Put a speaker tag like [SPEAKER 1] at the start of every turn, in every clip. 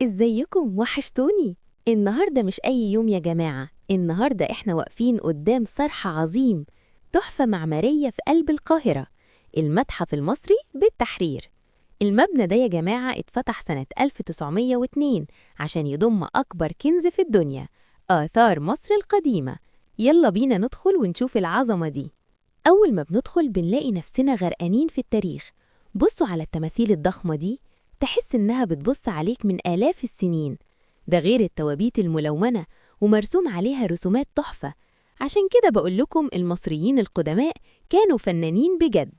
[SPEAKER 1] ازيكم وحشتوني. النهاردة مش أي يوم يا جماعة، النهاردة احنا واقفين قدام صرح عظيم، تحفة معمارية في قلب القاهرة، المتحف المصري بالتحرير. المبنى ده يا جماعة اتفتح سنة 1902 عشان يضم أكبر كنز في الدنيا، آثار مصر القديمة. يلا بينا ندخل ونشوف العظمة دي. أول ما بندخل بنلاقي نفسنا غرقانين في التاريخ. بصوا على التماثيل الضخمة دي، تحس إنها بتبص عليك من آلاف السنين. ده غير التوابيت الملونة ومرسوم عليها رسومات تحفة. عشان كده بقول لكم المصريين القدماء كانوا فنانين بجد.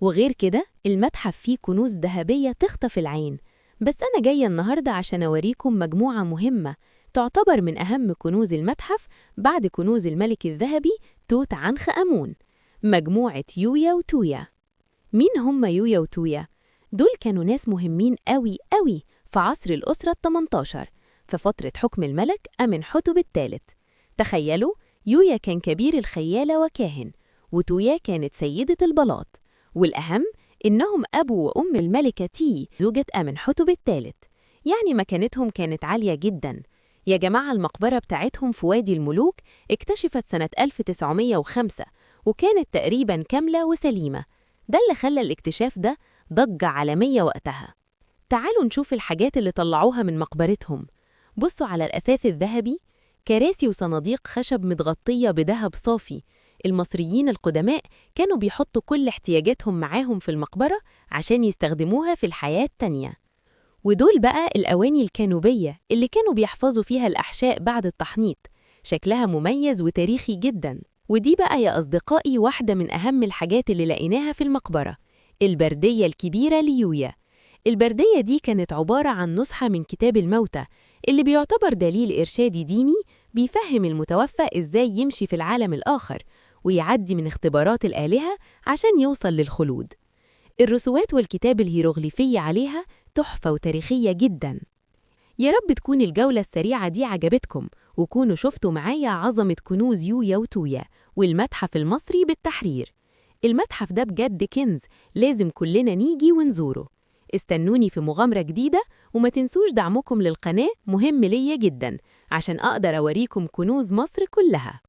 [SPEAKER 1] وغير كده المتحف فيه كنوز ذهبية تخطف العين. بس أنا جاية النهاردة عشان أوريكم مجموعة مهمة تعتبر من أهم كنوز المتحف بعد كنوز الملك الذهبي توت عنخ آمون، مجموعة يويا وتويا. مين هم يويا وتويا؟ دول كانوا ناس مهمين قوي قوي في عصر الأسرة ال18 في فترة حكم الملك أمنحتب الثالث. تخيلوا، يويا كان كبير الخيالة وكاهن، وتويا كانت سيدة البلاط، والأهم إنهم أبو وأم الملكة تي زوجة أمنحتب الثالث. يعني مكانتهم كانت عالية جدا. يا جماعة المقبرة بتاعتهم في وادي الملوك اكتشفت سنة 1905 وكانت تقريبا كاملة وسليمة. ده اللي خلى الاكتشاف ده ضجة عالمية وقتها. تعالوا نشوف الحاجات اللي طلعوها من مقبرتهم. بصوا على الأثاث الذهبي، كراسي وصناديق خشب متغطية بذهب صافي. المصريين القدماء كانوا بيحطوا كل احتياجاتهم معاهم في المقبرة عشان يستخدموها في الحياة التانية. ودول بقى الأواني الكانوبية اللي كانوا بيحفظوا فيها الأحشاء بعد التحنيط، شكلها مميز وتاريخي جداً. ودي بقى يا أصدقائي واحدة من أهم الحاجات اللي لقيناها في المقبرة، البردية الكبيرة ليويا. البردية دي كانت عبارة عن نسخة من كتاب الموتى، اللي بيعتبر دليل إرشادي ديني بيفهم المتوفى إزاي يمشي في العالم الآخر ويعدي من اختبارات الآلهة عشان يوصل للخلود. الرسومات والكتاب الهيروغليفي عليها تحفة وتاريخية جداً. يا رب تكون الجولة السريعة دي عجبتكم، وكونوا شفتوا معايا عظمة كنوز يويا وتويا والمتحف المصري بالتحرير. المتحف ده بجد كنز، لازم كلنا نيجي ونزوره. استنوني في مغامرة جديدة، وما تنسوش دعمكم للقناة مهم ليا جدا عشان أقدر أوريكم كنوز مصر كلها.